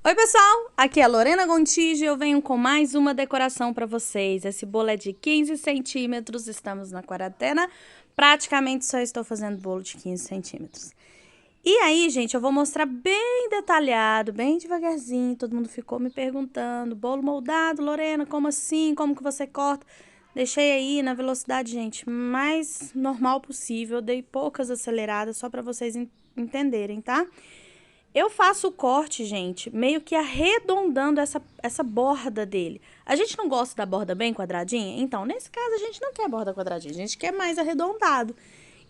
Oi pessoal, aqui é a Lorena Gontijo e eu venho com mais uma decoração para vocês. Esse bolo é de 15 centímetros, estamos na quarentena, praticamente só estou fazendo bolo de 15 centímetros. E aí, gente, eu vou mostrar bem detalhado, bem devagarzinho, todo mundo ficou me perguntando, bolo moldado, Lorena, como assim, como que você corta? Deixei aí na velocidade, gente, mais normal possível, dei poucas aceleradas só para vocês entenderem, tá? Eu faço o corte, gente, meio que arredondando essa borda dele. A gente não gosta da borda bem quadradinha? Então, nesse caso, a gente não quer borda quadradinha, a gente quer mais arredondado.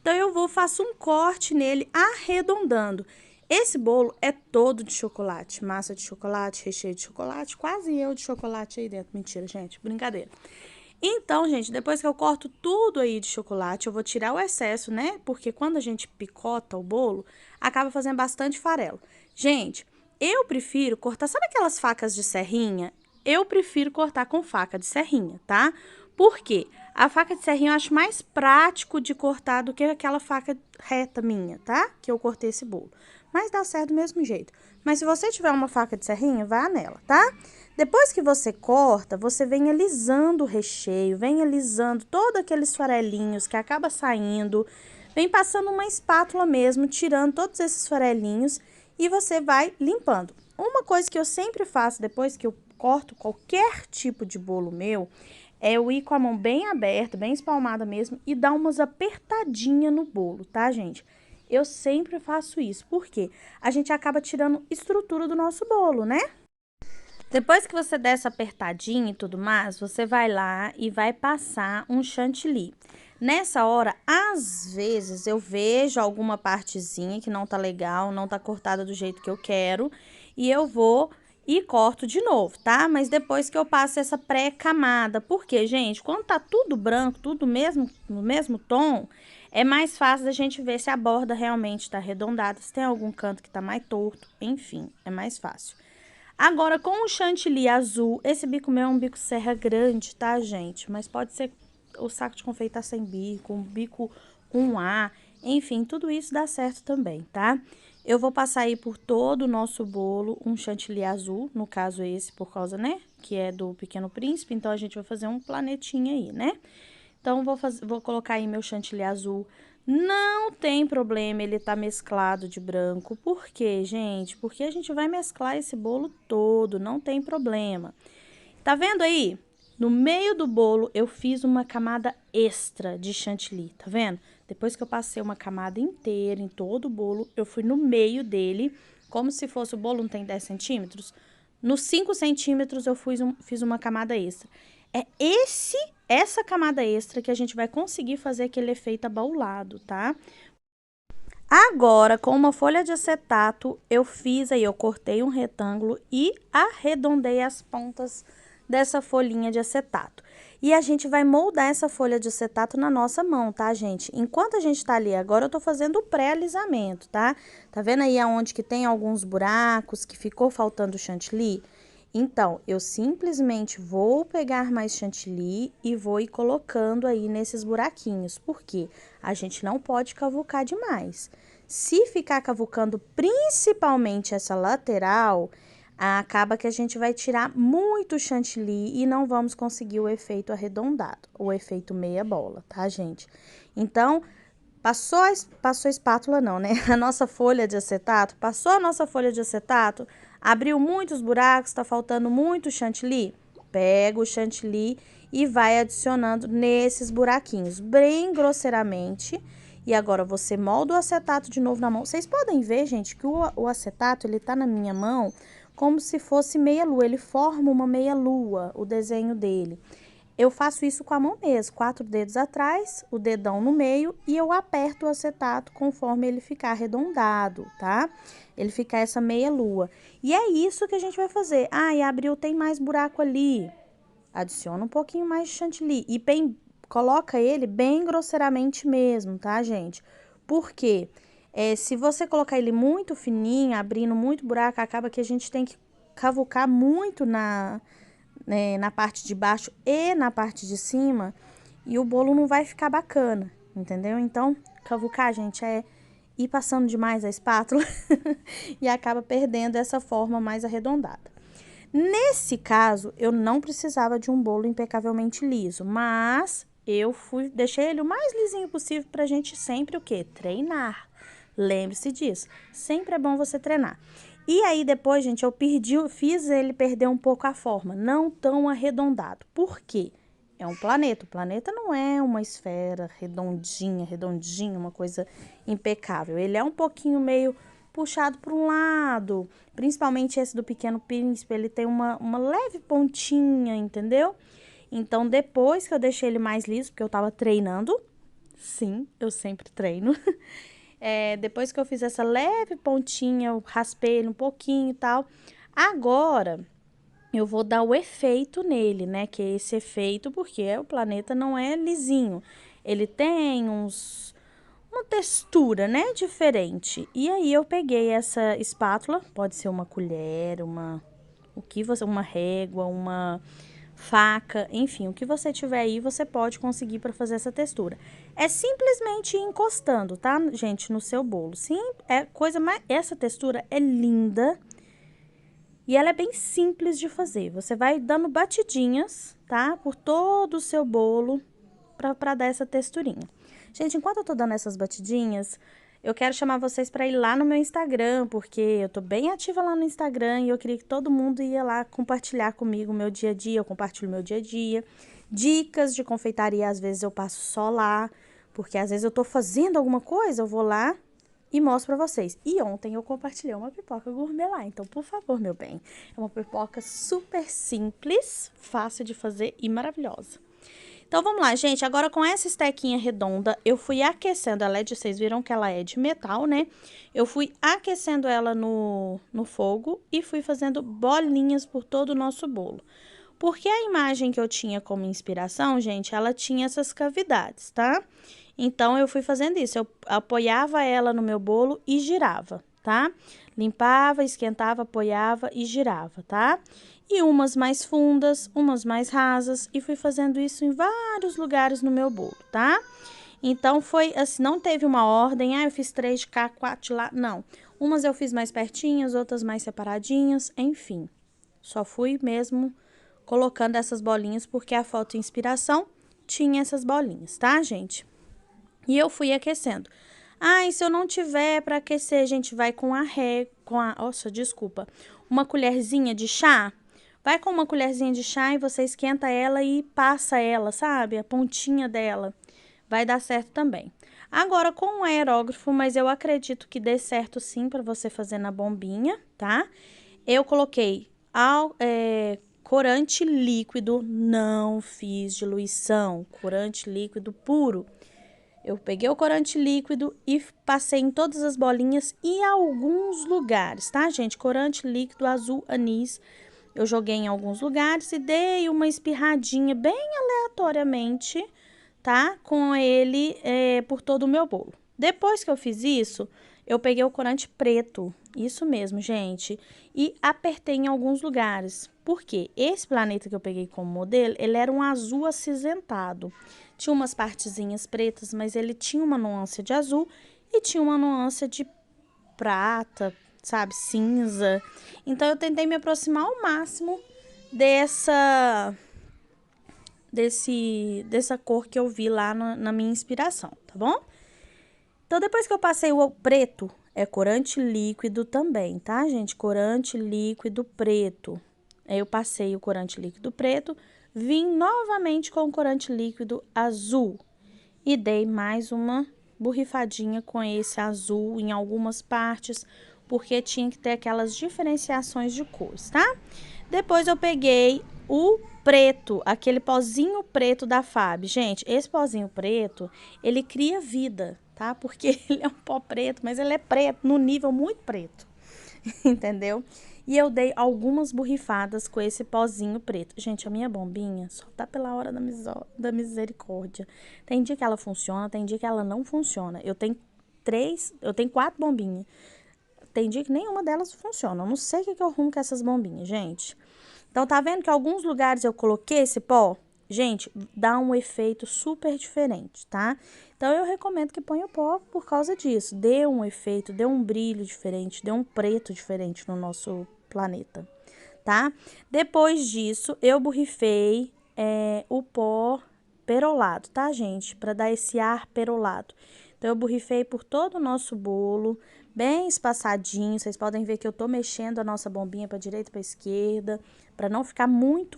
Então, faço um corte nele arredondando. Esse bolo é todo de chocolate, massa de chocolate, recheio de chocolate, quase eu de chocolate aí dentro. Mentira, gente, brincadeira. Então, gente, depois que eu corto tudo aí de chocolate, eu vou tirar o excesso, né? Porque quando a gente picota o bolo, acaba fazendo bastante farelo. Gente, eu prefiro cortar, sabe aquelas facas de serrinha? Eu prefiro cortar com faca de serrinha, tá? Por quê? A faca de serrinha eu acho mais prático de cortar do que aquela faca reta minha, tá? Que eu cortei esse bolo. Mas dá certo do mesmo jeito. Mas se você tiver uma faca de serrinha, vá nela, tá? Depois que você corta, você vem alisando o recheio, vem alisando todos aqueles farelinhos que acaba saindo, vem passando uma espátula mesmo, tirando todos esses farelinhos e você vai limpando. Uma coisa que eu sempre faço depois que eu corto qualquer tipo de bolo meu, é eu ir com a mão bem aberta, bem espalmada mesmo e dar umas apertadinhas no bolo, tá, gente? Eu sempre faço isso, porque a gente acaba tirando estrutura do nosso bolo, né? Depois que você der essa apertadinha e tudo mais, você vai lá e vai passar um chantilly. Nessa hora, às vezes, eu vejo alguma partezinha que não tá legal, não tá cortada do jeito que eu quero, e eu vou e corto de novo, tá? Mas depois que eu passo essa pré-camada, porque, gente, quando tá tudo branco, tudo mesmo, no mesmo tom, é mais fácil da gente ver se a borda realmente tá arredondada, se tem algum canto que tá mais torto, enfim, é mais fácil. Agora, com o chantilly azul, esse bico meu é um bico serra grande, tá, gente? Mas pode ser o saco de confeitar sem bico, um bico com A, enfim, tudo isso dá certo também, tá? Eu vou passar aí por todo o nosso bolo um chantilly azul, no caso esse, por causa, né, que é do Pequeno Príncipe, então a gente vai fazer um planetinha aí, né? Então, vou colocar aí meu chantilly azul. Não tem problema ele tá mesclado de branco. Por quê, gente? Porque a gente vai mesclar esse bolo todo, não tem problema. Tá vendo aí? No meio do bolo, eu fiz uma camada extra de chantilly, tá vendo? Depois que eu passei uma camada inteira em todo o bolo, eu fui no meio dele, como se fosse o bolo não tem 10 centímetros. Nos 5 centímetros, eu fiz uma camada extra. É essa camada extra que a gente vai conseguir fazer aquele efeito abaulado, tá? Agora, com uma folha de acetato, eu cortei um retângulo e arredondei as pontas dessa folhinha de acetato. E a gente vai moldar essa folha de acetato na nossa mão, tá, gente? Enquanto a gente tá ali, agora eu tô fazendo o pré-alisamento, tá? Tá vendo aí aonde que tem alguns buracos, que ficou faltando chantilly? Então, eu simplesmente vou pegar mais chantilly e vou ir colocando aí nesses buraquinhos, porque a gente não pode cavucar demais. Se ficar cavucando principalmente essa lateral, acaba que a gente vai tirar muito chantilly e não vamos conseguir o efeito arredondado, o efeito meia bola, tá, gente? Então, passou a espátula não, né? A nossa folha de acetato, passou a nossa folha de acetato, abriu muitos buracos, tá faltando muito chantilly? Pega o chantilly e vai adicionando nesses buraquinhos, bem grosseiramente. E agora você molda o acetato de novo na mão. Vocês podem ver, gente, que o acetato, ele tá na minha mão como se fosse meia lua. Ele forma uma meia lua, o desenho dele. Eu faço isso com a mão mesmo, 4 dedos atrás, o dedão no meio e eu aperto o acetato conforme ele ficar arredondado, tá? Ele ficar essa meia lua. E é isso que a gente vai fazer. Ah, e abriu, tem mais buraco ali. Adiciona um pouquinho mais de chantilly e bem, coloca ele bem grosseiramente mesmo, tá, gente? Por quê? Se você colocar ele muito fininho, abrindo muito buraco, acaba que a gente tem que cavucar muito na parte de baixo e na parte de cima, e o bolo não vai ficar bacana, entendeu? Então, cavucar, gente, é ir passando demais a espátula e acaba perdendo essa forma mais arredondada. Nesse caso, eu não precisava de um bolo impecavelmente liso, mas eu deixei ele o mais lisinho possível pra gente sempre o quê? Treinar. Lembre-se disso. Sempre é bom você treinar. E aí depois, gente, fiz ele perder um pouco a forma, não tão arredondado. Por quê? É um planeta. O planeta não é uma esfera redondinha, uma coisa impecável. Ele é um pouquinho meio puxado para um lado. Principalmente esse do Pequeno Príncipe, ele tem uma leve pontinha, entendeu? Então, depois que eu deixei ele mais liso, porque eu tava treinando, sim, eu sempre treino. Depois que eu fiz essa leve pontinha, eu raspei ele um pouquinho e tal. Agora, eu vou dar o efeito nele, né? Que é esse efeito, porque o planeta não é lisinho. Ele tem uma textura, né? Diferente. E aí, eu peguei essa espátula, pode ser uma colher, uma régua, uma faca, enfim, o que você tiver aí, você pode conseguir para fazer essa textura. É simplesmente ir encostando, tá, gente, no seu bolo. Sim, essa textura é linda e ela é bem simples de fazer. Você vai dando batidinhas, tá, por todo o seu bolo para dar essa texturinha. Gente, enquanto eu tô dando essas batidinhas, eu quero chamar vocês para ir lá no meu Instagram, porque eu tô bem ativa lá no Instagram e eu queria que todo mundo ia lá compartilhar comigo o meu dia a dia, eu compartilho o meu dia a dia. Dicas de confeitaria, às vezes eu passo só lá, porque às vezes eu tô fazendo alguma coisa, eu vou lá e mostro pra vocês. E ontem eu compartilhei uma pipoca gourmet lá, então, por favor, meu bem. É uma pipoca super simples, fácil de fazer e maravilhosa. Então, vamos lá, gente. Agora, com essa estequinha redonda, eu fui aquecendo. Vocês viram que ela é de metal, né? Eu fui aquecendo ela no fogo e fui fazendo bolinhas por todo o nosso bolo. Porque a imagem que eu tinha como inspiração, gente, ela tinha essas cavidades, tá? Então, eu fui fazendo isso. Eu apoiava ela no meu bolo e girava, tá? Limpava, esquentava, apoiava e girava, tá? E umas mais fundas, umas mais rasas, e fui fazendo isso em vários lugares no meu bolo, tá? Então, foi assim, não teve uma ordem, eu fiz 3 de cá, 4 de lá, não. Umas eu fiz mais pertinhas, outras mais separadinhas, enfim. Só fui mesmo colocando essas bolinhas, porque a foto inspiração tinha essas bolinhas, tá, gente? E eu fui aquecendo. E se eu não tiver para aquecer, a gente vai nossa, desculpa, uma colherzinha de chá. Vai com uma colherzinha de chá e você esquenta ela e passa ela, sabe? A pontinha dela. Vai dar certo também. Agora, com o aerógrafo, mas eu acredito que dê certo sim para você fazer na bombinha, tá? Eu coloquei corante líquido, não fiz diluição, corante líquido puro. Eu peguei o corante líquido e passei em todas as bolinhas e alguns lugares, tá, gente? Corante líquido azul anis. Eu joguei em alguns lugares e dei uma espirradinha bem aleatoriamente, tá? Com ele por todo o meu bolo. Depois que eu fiz isso, eu peguei o corante preto, isso mesmo, gente, e apertei em alguns lugares. Por quê? Esse planeta que eu peguei como modelo, ele era um azul acinzentado. Tinha umas partezinhas pretas, mas ele tinha uma nuance de azul e tinha uma nuance de prata, sabe, cinza. Então, eu tentei me aproximar ao máximo dessa cor que eu vi lá na minha inspiração, tá bom? Então, depois que eu passei o preto, é corante líquido também, tá, gente? Corante líquido preto. Aí, eu passei o corante líquido preto, vim novamente com o corante líquido azul e dei mais uma borrifadinha com esse azul em algumas partes, porque tinha que ter aquelas diferenciações de cores, tá? Depois eu peguei o preto, aquele pozinho preto da Fab. Gente, esse pozinho preto, ele cria vida, tá? Porque ele é um pó preto, mas ele é preto, no nível muito preto, entendeu? E eu dei algumas borrifadas com esse pozinho preto. Gente, a minha bombinha só tá pela hora da misericórdia. Tem dia que ela funciona, tem dia que ela não funciona. Eu tenho 4 bombinhas. Tem dia que nenhuma delas funciona. Eu não sei o que eu arrumo com essas bombinhas, gente. Então, tá vendo que alguns lugares eu coloquei esse pó? Gente, dá um efeito super diferente, tá? Então, eu recomendo que ponha o pó por causa disso. Dê um efeito, dê um brilho diferente, dê um preto diferente no nosso planeta, tá? Depois disso, eu borrifei o pó perolado, tá, gente? Para dar esse ar perolado. Então, eu borrifei por todo o nosso bolo, bem espaçadinho. Vocês podem ver que eu tô mexendo a nossa bombinha para direita e para esquerda, para não ficar muito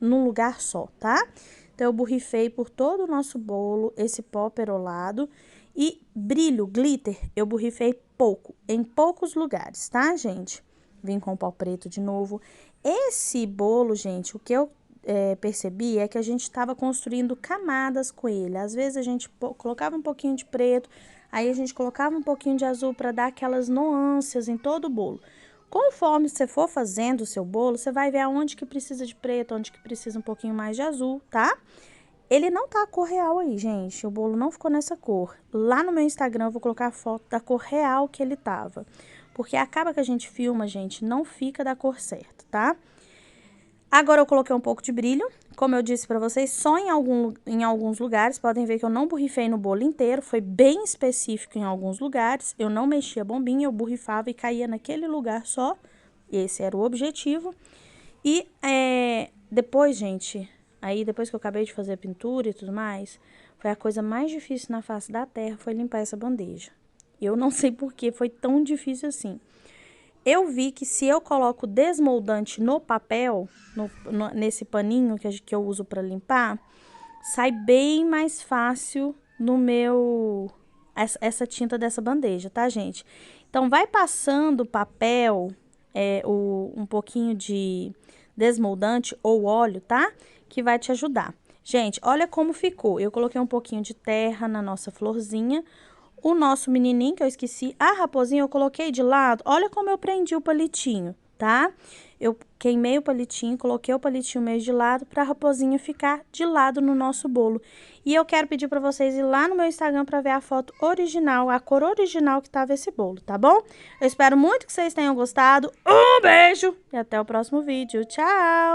num lugar só, tá? Então, eu borrifei por todo o nosso bolo esse pó perolado. E brilho, glitter, eu borrifei pouco, em poucos lugares, tá, gente? Vim com o pó preto de novo. Esse bolo, gente, o que eu percebi é que a gente estava construindo camadas com ele. Às vezes a gente colocava um pouquinho de preto, aí a gente colocava um pouquinho de azul para dar aquelas nuances em todo o bolo. Conforme você for fazendo o seu bolo, você vai ver aonde que precisa de preto, onde que precisa um pouquinho mais de azul, tá? Ele não tá a cor real aí, gente. O bolo não ficou nessa cor. Lá no meu Instagram eu vou colocar a foto da cor real que ele tava. Porque acaba que a gente filma, gente, não fica da cor certa, tá? Agora eu coloquei um pouco de brilho. Como eu disse pra vocês, só em alguns lugares. Podem ver que eu não borrifei no bolo inteiro. Foi bem específico em alguns lugares. Eu não mexia a bombinha, eu borrifava e caía naquele lugar só. Esse era o objetivo. E depois, gente, aí depois que eu acabei de fazer a pintura e tudo mais, foi a coisa mais difícil na face da terra, foi limpar essa bandeja. Eu não sei por que foi tão difícil assim. Eu vi que se eu coloco desmoldante no papel, nesse paninho que eu uso para limpar, sai bem mais fácil no meu essa tinta dessa bandeja, tá, gente? Então, vai passando o papel, um pouquinho de desmoldante ou óleo, tá? Que vai te ajudar. Gente, olha como ficou. Eu coloquei um pouquinho de terra na nossa florzinha. O nosso menininho, que eu esqueci, a raposinha eu coloquei de lado. Olha como eu prendi o palitinho, tá? Eu queimei o palitinho, coloquei o palitinho meio de lado pra raposinha ficar de lado no nosso bolo. E eu quero pedir pra vocês ir lá no meu Instagram pra ver a foto original, a cor original que tava esse bolo, tá bom? Eu espero muito que vocês tenham gostado. Um beijo e até o próximo vídeo. Tchau!